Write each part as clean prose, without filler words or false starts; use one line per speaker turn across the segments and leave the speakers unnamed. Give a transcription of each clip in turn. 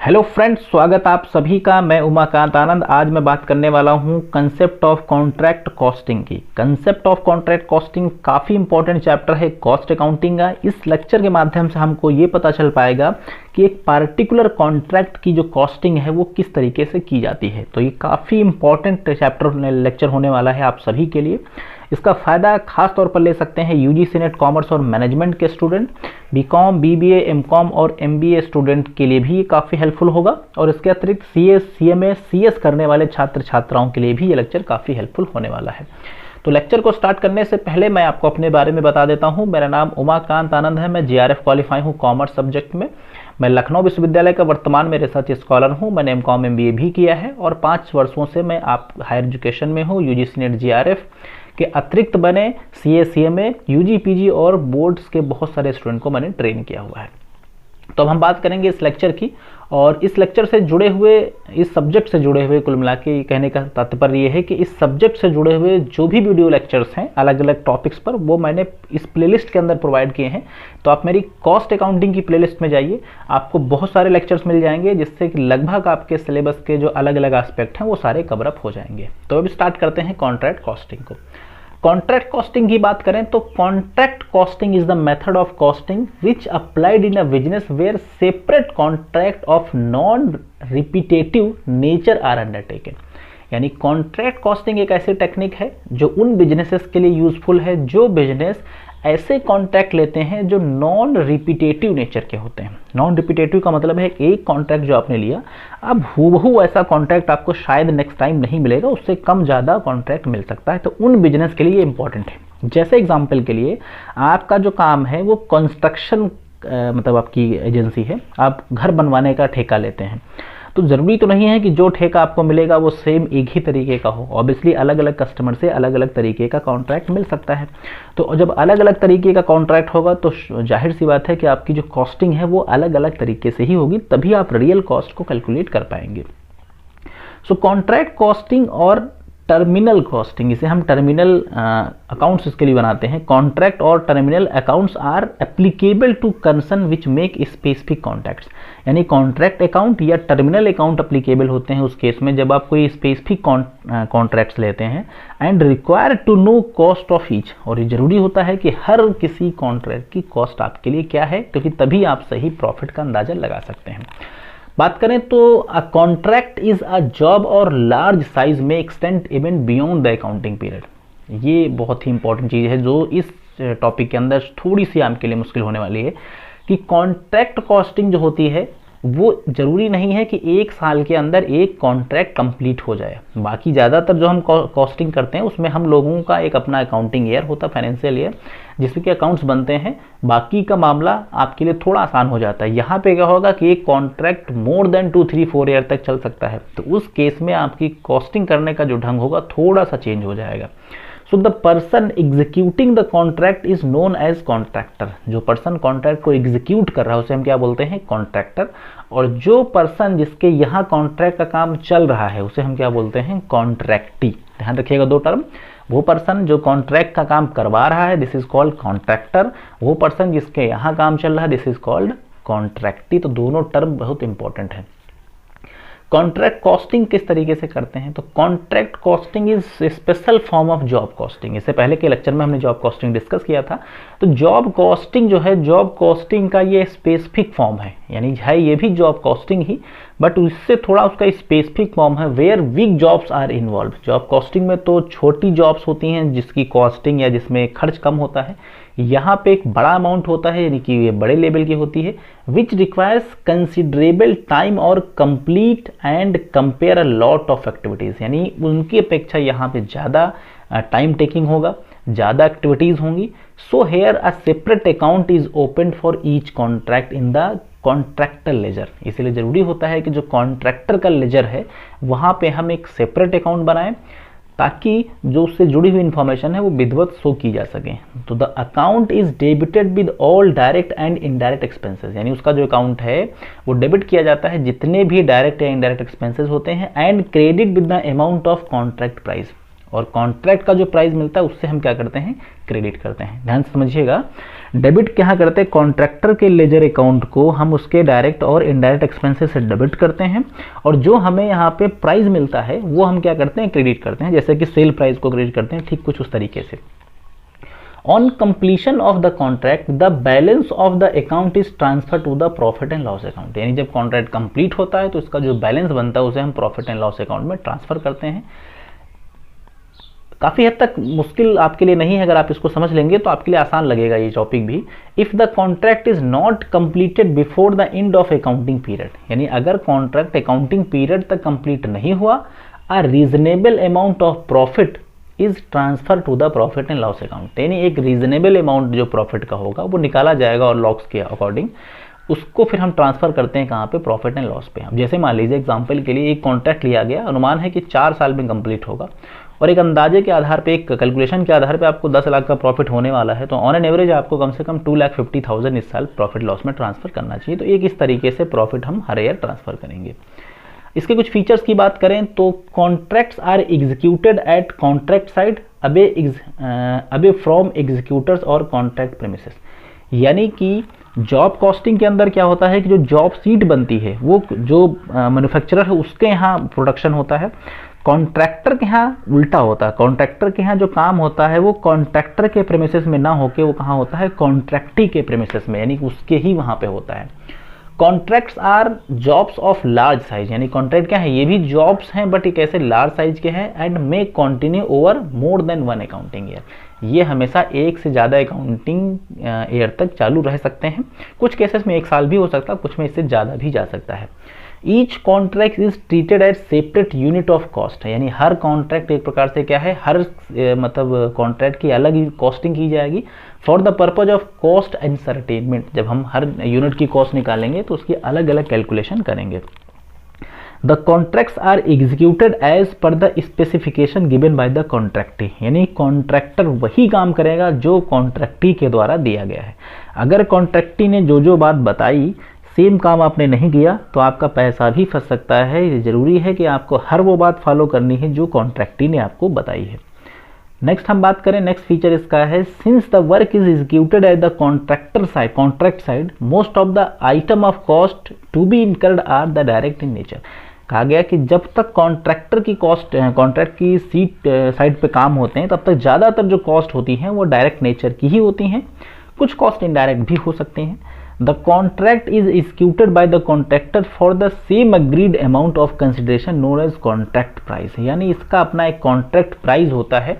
Hello friends, स्वागत आप सभी का। मैं उमाकांत आनंद। आज मैं बात करने वाला हूं कंसेप्ट ऑफ कॉन्ट्रैक्ट कॉस्टिंग की। कंसेप्ट ऑफ कॉन्ट्रैक्ट कॉस्टिंग काफ़ी इंपॉर्टेंट चैप्टर है कॉस्ट अकाउंटिंग का। इस लेक्चर के माध्यम से हमको ये पता चल पाएगा कि एक पार्टिकुलर कॉन्ट्रैक्ट की जो कॉस्टिंग है वो किस तरीके से की जाती है। तो ये काफ़ी इंपॉर्टेंट चैप्टर लेक्चर होने वाला है आप सभी के लिए। इसका फ़ायदा खास तौर पर ले सकते हैं यूजीसी नेट कॉमर्स और मैनेजमेंट के स्टूडेंट, बीकॉम, बीबीए, एमकॉम और एमबीए स्टूडेंट के लिए भी ये काफ़ी हेल्पफुल होगा। और इसके अतिरिक्त सीएस, सीएमए, सीएस करने वाले छात्र छात्राओं के लिए भी ये लेक्चर काफ़ी हेल्पफुल होने वाला है। तो लेक्चर को स्टार्ट करने से पहले मैं आपको अपने बारे में बता देता हूँ। मेरा नाम उमाकांत आनंद है। मैं जेआरएफ क्वालिफाई हूँ कॉमर्स सब्जेक्ट में। मैं लखनऊ विश्वविद्यालय का वर्तमान में रिसर्च स्कॉलर हूँ। मैंने एमकॉम एमबीए भी किया है और 5 वर्षों से मैं आप हायर एजुकेशन में हूँ। यूजीसी नेट जेआरएफ के अतिरिक्त मैंने सीए, सीएमए, यूजी, पीजी और बोर्ड्स के बहुत सारे स्टूडेंट को मैंने ट्रेन किया हुआ है। तो अब हम बात करेंगे इस लेक्चर की। और इस लेक्चर से जुड़े हुए, इस सब्जेक्ट से जुड़े हुए, कुल मिला के कहने का तात्पर्य ये है कि इस सब्जेक्ट से जुड़े हुए जो भी वीडियो लेक्चर्स हैं अलग अलग टॉपिक्स पर, वो मैंने इस प्लेलिस्ट के अंदर प्रोवाइड किए हैं। तो आप मेरी कॉस्ट अकाउंटिंग की प्लेलिस्ट में जाइए, आपको बहुत सारे लेक्चर्स मिल जाएंगे जिससे कि लगभग आपके सिलेबस के जो अलग अलग एस्पेक्ट हैं वो सारे कवर अप हो जाएंगे। तो अब स्टार्ट करते हैं कॉन्ट्रैक्ट कॉस्टिंग को। कॉन्ट्रैक्ट कॉस्टिंग की बात करें तो contract costing is the method of costing which applied in a business where separate contract of non repetitive nature are undertaken. यानी कॉन्ट्रैक्ट कॉस्टिंग एक ऐसी टेक्निक है जो उन बिजनेसेस के लिए यूजफुल है जो बिजनेस ऐसे कॉन्ट्रैक्ट लेते हैं जो नॉन रिपीटेटिव नेचर के होते हैं। नॉन रिपीटेटिव का मतलब है एक कॉन्ट्रैक्ट जो आपने लिया, अब हूबहू ऐसा कॉन्ट्रैक्ट आपको शायद नेक्स्ट टाइम नहीं मिलेगा, उससे कम ज़्यादा कॉन्ट्रैक्ट मिल सकता है। तो उन बिजनेस के लिए इंपॉर्टेंट है। जैसे एग्जाम्पल के लिए आपका जो काम है वो कंस्ट्रक्शन, मतलब आपकी एजेंसी है, आप घर बनवाने का ठेका लेते हैं। तो ज़रूरी तो नहीं है कि जो ठेका आपको मिलेगा वो सेम एक ही तरीके का हो। ऑब्वियसली अलग अलग कस्टमर से अलग अलग तरीके का कॉन्ट्रैक्ट मिल सकता है। तो जब अलग अलग तरीके का कॉन्ट्रैक्ट होगा तो जाहिर सी बात है कि आपकी जो कॉस्टिंग है वो अलग अलग तरीके से ही होगी, तभी आप रियल कॉस्ट को कैलकुलेट कर पाएंगे। सो कॉन्ट्रैक्ट कॉस्टिंग और टर्मिनल कॉस्टिंग, इसे हम टर्मिनल अकाउंट्स इसके लिए बनाते हैं। कॉन्ट्रैक्ट और terminal accounts are applicable to concern which make specific contracts. यानी कॉन्ट्रैक्ट अकाउंट या टर्मिनल अकाउंट एप्लीकेबल होते हैं उस केस में जब आप कोई स्पेसिफिक कॉन्ट्रैक्ट्स लेते हैं and require to know cost of each. और ये जरूरी होता है कि हर किसी कॉन्ट्रैक्ट की कॉस्ट आपके लिए क्या है, क्योंकि तभी आप सही प्रॉफिट का अंदाजा लगा सकते हैं। बात करें तो a contract is a job और लार्ज साइज में extend even beyond the accounting period. ये बहुत ही इंपॉर्टेंट चीज़ है जो इस टॉपिक के अंदर थोड़ी सी आपके लिए मुश्किल होने वाली है कि कॉन्ट्रैक्ट कॉस्टिंग जो होती है वो जरूरी नहीं है कि 1 साल के अंदर एक कॉन्ट्रैक्ट कंप्लीट हो जाए। बाकी ज़्यादातर जो हम कॉस्टिंग करते हैं उसमें हम लोगों का एक अपना अकाउंटिंग ईयर होता है, फाइनेंशियल ईयर, जिसमें कि अकाउंट्स बनते हैं। बाकी का मामला आपके लिए थोड़ा आसान हो जाता है। यहाँ पे क्या होगा कि एक कॉन्ट्रैक्ट मोर देन 2, 3, 4 ईयर तक चल सकता है। तो उस केस में आपकी कॉस्टिंग करने का जो ढंग होगा थोड़ा सा चेंज हो जाएगा। So the person executing the contract is known as contractor. जो पर्सन कॉन्ट्रैक्ट को एग्जीक्यूट कर रहा है उसे हम क्या बोलते हैं, कॉन्ट्रैक्टर। और जो पर्सन जिसके यहाँ कॉन्ट्रैक्ट का काम चल रहा है उसे हम क्या बोलते हैं, कॉन्ट्रैक्टी। ध्यान रखिएगा 2 टर्म। वो पर्सन जो कॉन्ट्रैक्ट का काम करवा रहा है दिस इज कॉल्ड कॉन्ट्रैक्टर। वो पर्सन जिसके यहाँ काम चल रहा है दिस इज कॉल्ड कॉन्ट्रैक्टी। तो दोनों टर्म बहुत इंपॉर्टेंट है। कॉन्ट्रैक्ट कॉस्टिंग किस तरीके से करते हैं, तो contract costing is special form of job costing. इससे पहले के लेक्चर में हमने जॉब कॉस्टिंग डिस्कस किया था। तो जॉब कॉस्टिंग जो है, जॉब कॉस्टिंग का ये स्पेसिफिक फॉर्म है। यानी है ये भी जॉब कॉस्टिंग ही, बट उससे थोड़ा उसका स्पेसिफिक फॉर्म है where big jobs are involve. Job costing में तो छोटी जॉब्स होती हैं जिसकी कॉस्टिंग या जिसमें खर्च कम होता है। यहाँ पे एक बड़ा अमाउंट होता है, यानी कि ये बड़े लेवल की होती है, विच रिक्वायर्स कंसिडरेबल टाइम और complete and compare a lot of activities. यानी उनकी अपेक्षा यहाँ पे ज़्यादा टाइम टेकिंग होगा, ज़्यादा एक्टिविटीज़ होंगी। So here a separate account is open for each contract in the contractor ledger. इसलिए ज़रूरी होता है कि जो कॉन्ट्रैक्टर का लेजर है वहाँ पे हम एक सेपरेट अकाउंट बनाएं ताकि जो उससे जुड़ी हुई इंफॉर्मेशन है वो विधिवत शो की जा सके। तो the account is debited with all direct and indirect expenses. यानी उसका जो अकाउंट है वो डेबिट किया जाता है जितने भी डायरेक्ट या इनडायरेक्ट एक्सपेंसेस होते हैं, and credit with the amount of contract price. और कॉन्ट्रैक्ट का जो प्राइस मिलता है उससे हम क्या करते हैं, क्रेडिट करते हैं। ध्यान से समझिएगा, डेबिट क्या करते हैं, कॉन्ट्रैक्टर के लेजर अकाउंट को हम उसके डायरेक्ट और इनडायरेक्ट एक्सपेंसेस से डेबिट करते हैं, और जो हमें यहाँ पे प्राइस मिलता है वो हम क्या करते हैं, क्रेडिट करते हैं, जैसे कि सेल प्राइस को क्रेडिट करते हैं, ठीक कुछ उस तरीके से। On completion of the contract, the balance of the account is transferred to the profit and loss account। यानी जब कॉन्ट्रैक्ट कंप्लीट होता है तो इसका जो बैलेंस बनता है उसे हम प्रॉफिट एंड लॉस अकाउंट में ट्रांसफर करते हैं। काफ़ी हद तक मुश्किल आपके लिए नहीं है, अगर आप इसको समझ लेंगे तो आपके लिए आसान लगेगा ये टॉपिक भी। If the contract is not completed before the end of accounting period, यानी अगर कॉन्ट्रैक्ट अकाउंटिंग पीरियड तक कंप्लीट नहीं हुआ, a reasonable amount of profit is transfer to the profit and loss account. यानी एक रीजनेबल अमाउंट जो profit का होगा वो निकाला जाएगा और लॉस के अकॉर्डिंग उसको फिर हम ट्रांसफर करते हैं कहाँ पे, प्रॉफिट एंड लॉस पे। हम जैसे मान लीजिए एग्जांपल के लिए एक कॉन्ट्रैक्ट लिया गया, अनुमान है कि 4 साल में कंप्लीट होगा, और एक अंदाजे के आधार पे, एक कैलकुलेशन के आधार पे आपको 10 लाख का प्रॉफिट होने वाला है, तो ऑन एन एवरेज आपको कम से कम 2,50,000 इस साल प्रॉफिट लॉस में ट्रांसफर करना चाहिए। तो एक इस तरीके से प्रॉफिट हम हर ईयर ट्रांसफर करेंगे। इसके कुछ फीचर्स की बात करें तो contracts are executed at contract side away from executors और कॉन्ट्रैक्ट प्रेमिसेस। यानी कि जॉब कॉस्टिंग के अंदर क्या होता है कि जो जॉब सीट बनती है वो जो मैन्युफैक्चरर है उसके यहाँ प्रोडक्शन होता है, कॉन्ट्रैक्टर के यहाँ उल्टा होता है। कॉन्ट्रैक्टर के यहाँ जो काम होता है वो कॉन्ट्रैक्टर के प्रेमिसेस में ना होके वो कहाँ होता है, कॉन्ट्रैक्टी के प्रेमिसेस में, यानी उसके ही वहाँ पे होता है। Contracts are jobs of large size, यानी कॉन्ट्रैक्ट क्या है, ये भी जॉब्स हैं बट एक ऐसे लार्ज साइज के हैं, and may continue over more than 1 accounting year. ये हमेशा एक से ज़्यादा अकाउंटिंग ईयर तक चालू रह सकते हैं। कुछ केसेस में 1 साल भी हो सकता है, कुछ में इससे ज़्यादा भी जा सकता है। Each contract is treated as separate unit of cost, यानी हर कॉन्ट्रैक्ट एक प्रकार से क्या है, हर मतलब कॉन्ट्रैक्ट की अलग ही कॉस्टिंग की जाएगी for the purpose of cost and ascertainment. जब हम हर यूनिट की कॉस्ट निकालेंगे तो उसकी अलग अलग कैलकुलेशन करेंगे। The contracts are executed as per the specification given by the contractee, यानी कॉन्ट्रैक्टर वही काम करेगा जो कॉन्ट्रैक्टी के द्वारा दिया गया है। अगर कॉन्ट्रैक्टी ने जो बात बताई सेम काम आपने नहीं किया तो आपका पैसा भी फंस सकता है। ये जरूरी है कि आपको हर वो बात फॉलो करनी है जो कॉन्ट्रैक्टी ने आपको बताई है। नेक्स्ट हम बात करें, नेक्स्ट फीचर इसका है, since the work is executed at the contract side most of the item of cost to be incurred are the direct in nature. कहा गया कि जब तक कॉन्ट्रैक्टर की कॉस्ट, कॉन्ट्रैक्ट की साइड पे काम होते हैं तब तक ज़्यादातर जो कॉस्ट होती हैं वो डायरेक्ट नेचर की ही होती हैं, कुछ कॉस्ट इनडायरेक्ट भी हो सकते हैं। The contract is executed by the contractor for the same agreed amount of consideration known as contract price, यानी इसका अपना एक कॉन्ट्रैक्ट प्राइस होता है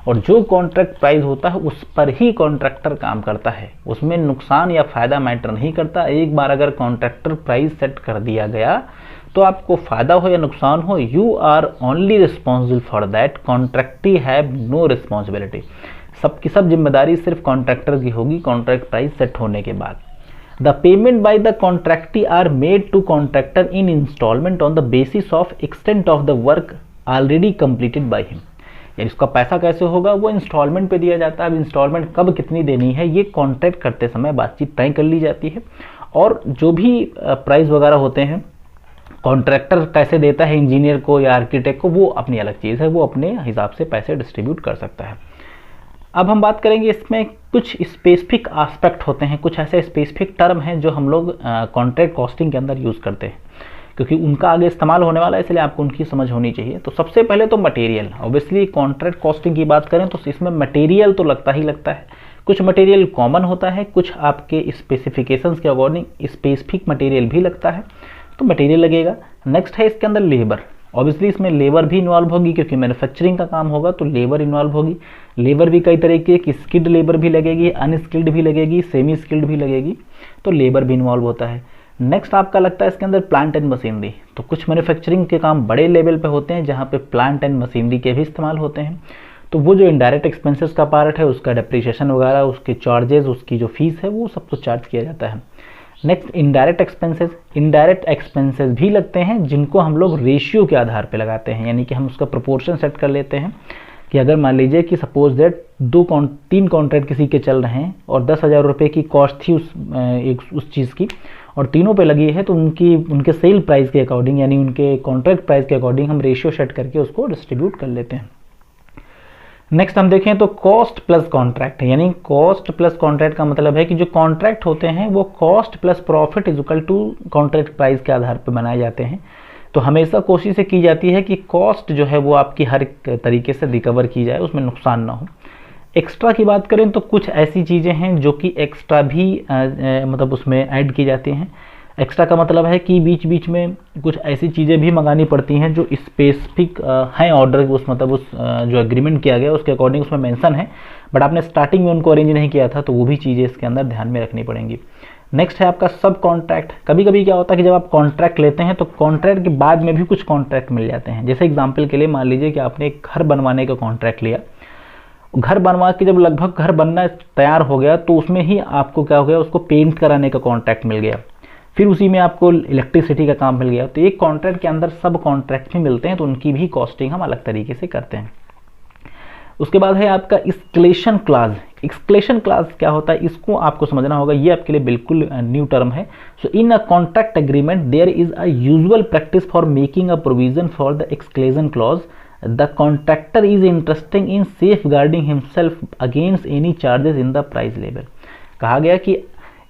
और जो कॉन्ट्रैक्ट प्राइस होता है उस पर ही कॉन्ट्रैक्टर काम करता है, उसमें नुकसान या फायदा मैटर नहीं करता। एक बार अगर कॉन्ट्रैक्टर प्राइस सेट कर दिया गया तो आपको फायदा हो या नुकसान हो, you are only responsible for that, contractee have no responsibility. सबकी सब जिम्मेदारी सिर्फ कॉन्ट्रैक्टर की होगी कॉन्ट्रैक्ट प्राइस सेट होने के बाद। The payment by the contractee are made to contractor in installment on the basis of extent of the work already completed by him। यानी इसका पैसा कैसे होगा, वो इंस्टॉलमेंट पे दिया जाता है। अब इंस्टॉलमेंट कब कितनी देनी है ये कॉन्ट्रैक्ट करते समय बातचीत तय कर ली जाती है, और जो भी प्राइस वगैरह होते हैं कॉन्ट्रैक्टर कैसे देता है इंजीनियर को या आर्किटेक्ट को वो अपनी अलग चीज़ है, वो अपने हिसाब से पैसे डिस्ट्रीब्यूट कर सकता है। अब हम बात करेंगे इसमें कुछ स्पेसिफिक एस्पेक्ट होते हैं, कुछ ऐसे स्पेसिफिक टर्म हैं जो हम लोग कॉन्ट्रैक्ट कॉस्टिंग के अंदर यूज़ करते हैं, क्योंकि उनका आगे इस्तेमाल होने वाला है इसलिए आपको उनकी समझ होनी चाहिए। तो सबसे पहले तो मटेरियल, ऑब्वियसली कॉन्ट्रैक्ट कॉस्टिंग की बात करें तो इसमें मटेरियल तो लगता ही लगता है। कुछ मटेरियल कॉमन होता है, कुछ आपके स्पेसिफिकेशंस के अकॉर्डिंग स्पेसिफिक मटेरियल भी लगता है, तो मटेरियल लगेगा। नेक्स्ट है इसके अंदर लेबर, ऑब्वियसली इसमें लेबर भी इन्वॉल्व होगी क्योंकि मैन्युफैक्चरिंग का काम होगा तो लेबर इन्वॉल्व होगी। लेबर भी कई तरीके की, स्किल्ड लेबर भी लगेगी, अनस्किल्ड भी लगेगी, सेमी स्किल्ड भी लगेगी, तो लेबर भी इन्वॉल्व होता है। नेक्स्ट आपका लगता है इसके अंदर प्लांट एंड मशीनरी, तो कुछ मैन्युफैक्चरिंग के काम बड़े लेवल पे होते हैं जहाँ पे प्लांट एंड मशीनरी के भी इस्तेमाल होते हैं, तो वो जो इनडायरेक्ट एक्सपेंसेस का पार्ट है उसका डेप्रिसिएशन वगैरह, उसके चार्जेस, उसकी जो फीस है वो सब कुछ चार्ज किया जाता है। Next indirect expenses, indirect expenses भी लगते हैं जिनको हम लोग रेशियो के आधार पे लगाते हैं, यानी कि हम उसका प्रोपोर्शन सेट कर लेते हैं कि अगर मान लीजिए कि सपोज दैट 3 कॉन्ट्रैक्ट किसी के चल रहे हैं और 10,000 रुपये की कॉस्ट थी उस चीज़ की और तीनों पे लगी है, तो उनके सेल प्राइस के अकॉर्डिंग यानी उनके कॉन्ट्रैक्ट प्राइस के अकॉर्डिंग हम रेशियो सेट करके उसको डिस्ट्रीब्यूट कर लेते हैं। नेक्स्ट हम देखें तो कॉस्ट प्लस कॉन्ट्रैक्ट, यानी कॉस्ट प्लस कॉन्ट्रैक्ट का मतलब है कि जो कॉन्ट्रैक्ट होते हैं वो cost plus profit is equal to contract price के आधार पर बनाए जाते हैं। तो हमेशा कोशिश की जाती है कि कॉस्ट जो है वो आपकी हर एक तरीके से रिकवर की जाए, उसमें नुकसान ना हो। एक्स्ट्रा की बात करें तो कुछ ऐसी चीज़ें हैं जो कि एक्स्ट्रा भी मतलब उसमें ऐड की जाती हैं। एक्स्ट्रा का मतलब है कि बीच बीच में कुछ ऐसी चीज़ें भी मंगानी पड़ती हैं जो स्पेसिफिक हैं ऑर्डर उस मतलब उस जो एग्रीमेंट किया गया उसके अकॉर्डिंग उसमें मेंशन है, बट आपने स्टार्टिंग में उनको अरेंज नहीं किया था, तो वो भी चीज़ें इसके अंदर ध्यान में रखनी पड़ेंगी। नेक्स्ट है आपका सब कॉन्ट्रैक्ट। कभी कभी क्या होता है कि जब आप कॉन्ट्रैक्ट लेते हैं तो कॉन्ट्रैक्ट के बाद में भी कुछ कॉन्ट्रैक्ट मिल जाते हैं। जैसे एग्जांपल के लिए मान लीजिए कि आपने एक घर बनवाने का कॉन्ट्रैक्ट लिया, घर बनवा के जब लगभग घर बनना तैयार हो गया तो उसमें ही आपको क्या हो गया, उसको पेंट कराने का कॉन्ट्रैक्ट मिल गया, फिर उसी में आपको इलेक्ट्रिसिटी का काम मिल गया। तो एक कॉन्ट्रैक्ट के अंदर सब कॉन्ट्रैक्ट भी मिलते हैं, तो उनकी भी कॉस्टिंग हम अलग तरीके से करते हैं। उसके बाद है आपका एस्केलेशन क्लॉज। एस्केलेशन क्लॉज क्या होता है, इसको आपको समझना होगा, ये आपके लिए बिल्कुल न्यू टर्म है। So in a contract agreement there is a usual practice for making a provision for the escalation clause. The contractor is interesting in safeguarding himself against any charges in the price level. कहा गया कि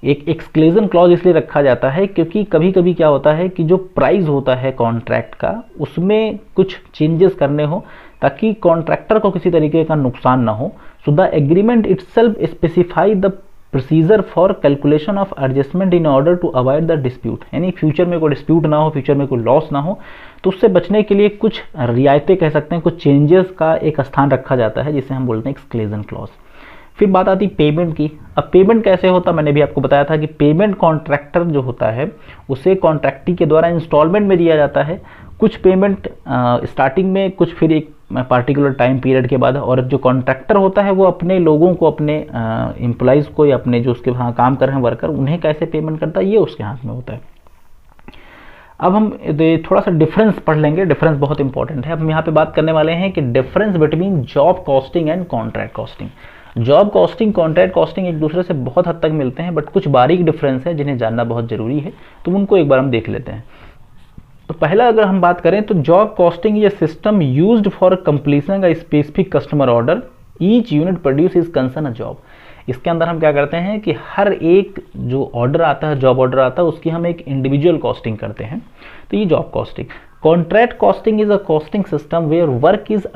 एक एक्सक्लेजन clause इसलिए रखा जाता है क्योंकि कभी कभी क्या होता है कि जो प्राइस होता है कॉन्ट्रैक्ट का उसमें कुछ चेंजेस करने हो ताकि कॉन्ट्रैक्टर को किसी तरीके का नुकसान ना हो। So the agreement itself specify the procedure for calculation of adjustment in order to avoid the dispute, यानी फ्यूचर में कोई डिस्प्यूट ना हो, फ्यूचर में कोई लॉस ना हो, तो उससे बचने के लिए कुछ रियायतें कह सकते हैं, कुछ चेंजेस का एक स्थान रखा जाता है जिसे हम बोलते हैं एक्सक्लेजन क्लॉज। फिर बात आती पेमेंट की। अब पेमेंट कैसे होता, मैंने भी आपको बताया था कि पेमेंट कॉन्ट्रैक्टर जो होता है उसे कॉन्ट्रैक्टी के द्वारा इंस्टॉलमेंट में दिया जाता है। कुछ पेमेंट स्टार्टिंग में, कुछ फिर एक पार्टिकुलर टाइम पीरियड के बाद, और जो कॉन्ट्रैक्टर होता है वो अपने लोगों को, अपने एम्प्लॉइज़ को या अपने जो उसके वहाँ काम कर रहे हैं वर्कर, उन्हें कैसे पेमेंट करता है ये उसके हाथ में होता है। अब हम थोड़ा सा डिफरेंस पढ़ लेंगे, डिफरेंस बहुत इंपॉर्टेंट है। अब हम यहाँ पे बात करने वाले हैं कि difference between job costing and contract costing. Job costing, contract costing एक दूसरे से बहुत हद तक मिलते हैं, बट कुछ बारीक डिफरेंस है जिन्हें जानना बहुत जरूरी है, तो उनको एक बार हम देख लेते हैं। तो पहला अगर हम बात करें तो जॉब कॉस्टिंग ये सिस्टम यूज्ड फॉर कंप्लीशन का specific customer order, each unit produce is concern a job. इसके अंदर हम क्या करते हैं कि हर एक जो ऑर्डर आता है, जॉब ऑर्डर आता है, उसकी हम एक इंडिविजुअल कॉस्टिंग करते हैं, तो ये job costing. Contract costing is a costing system where work is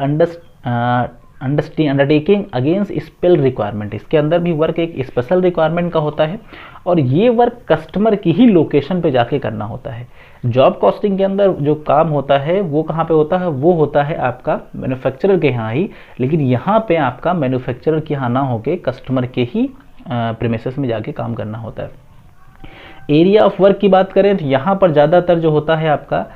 undertaking against special requirement. इसके अंदर भी वर्क एक स्पेशल रिक्वायरमेंट का होता है और ये वर्क कस्टमर की ही लोकेशन पे जाके करना होता है। जॉब कॉस्टिंग के अंदर जो काम होता है वो कहाँ पे होता है, वो होता है आपका मैन्युफैक्चरर के यहाँ ही, लेकिन यहाँ पे आपका मैन्युफैक्चरर के यहाँ ना होके कस्टमर के ही प्रीमिसेस में जाके काम करना होता है। एरिया ऑफ वर्क की बात करें तो यहाँ पर ज़्यादातर जो होता है आपका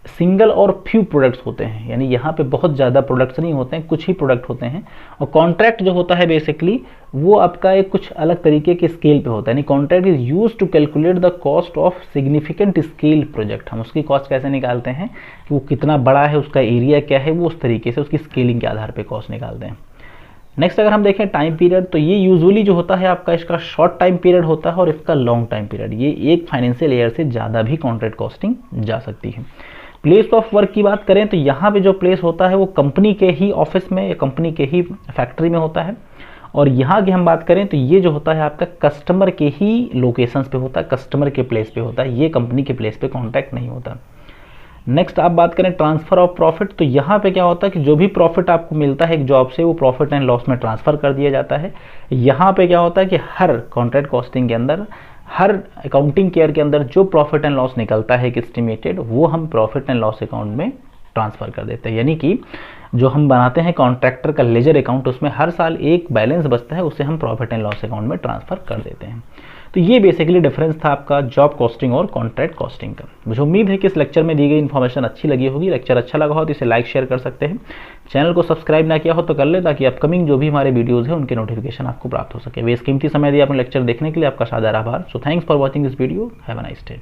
सिंगल और फ्यू प्रोडक्ट्स होते हैं, यानी यहाँ पे बहुत ज़्यादा प्रोडक्ट्स नहीं होते हैं, कुछ ही प्रोडक्ट होते हैं। और कॉन्ट्रैक्ट जो होता है बेसिकली वो आपका एक कुछ अलग तरीके के स्केल पे होता है, यानी contract is use to calculate the cost of significant scale project. हम उसकी कॉस्ट कैसे निकालते हैं कि वो कितना बड़ा है, उसका एरिया क्या है, वो उस तरीके से उसकी स्केलिंग के आधार पर कॉस्ट निकालते हैं। नेक्स्ट अगर हम देखें टाइम पीरियड, तो ये यूजुअली जो होता है आपका इसका शॉर्ट टाइम पीरियड होता है और इसका लॉन्ग टाइम पीरियड, ये एक फाइनेंशियल ईयर से ज़्यादा भी कॉन्ट्रैक्ट कॉस्टिंग जा सकती है। प्लेस ऑफ वर्क की बात करें तो यहाँ पे जो प्लेस होता है वो कंपनी के ही ऑफिस में या कंपनी के ही फैक्ट्री में होता है, और यहाँ की हम बात करें तो ये जो होता है आपका कस्टमर के ही लोकेशंस पे होता है, कस्टमर के प्लेस पे होता है, ये कंपनी के प्लेस पे कॉन्ट्रैक्ट नहीं होता। नेक्स्ट आप बात करें ट्रांसफर ऑफ प्रॉफिट, तो यहाँ पे क्या होता है कि जो भी प्रॉफिट आपको मिलता है एक जॉब से वो प्रॉफिट एंड लॉस में ट्रांसफर कर दिया जाता है। यहाँ पे क्या होता है कि हर कॉन्ट्रैक्ट कॉस्टिंग के अंदर, हर अकाउंटिंग केयर के अंदर जो प्रॉफिट एंड लॉस निकलता है एक एस्टिमेटेड, वो हम प्रॉफिट एंड लॉस अकाउंट में ट्रांसफर कर देते हैं। यानी कि जो हम बनाते हैं कॉन्ट्रैक्टर का लेजर अकाउंट, उसमें हर साल एक बैलेंस बचता है, उसे हम प्रॉफिट एंड लॉस अकाउंट में ट्रांसफर कर देते हैं। तो ये बेसिकली डिफरेंस था आपका जॉब कॉस्टिंग और कॉन्ट्रैक्ट कॉस्टिंग का। मुझे उम्मीद है कि इस लेक्चर में दी गई इन्फॉर्मेशन अच्छी लगी होगी। लेक्चर अच्छा लगा हो तो इसे लाइक शेयर कर सकते हैं। चैनल को सब्सक्राइब ना किया हो तो कर ले, ताकि अपकमिंग जो भी हमारे वीडियोज़ हैं उनके नोटिफिकेशन आपको प्राप्त हो सके। वे कीमती समय दिया अपने लेक्चर देखने के लिए आपका सादर आभार। So thanks for watching this video. Have a nice day.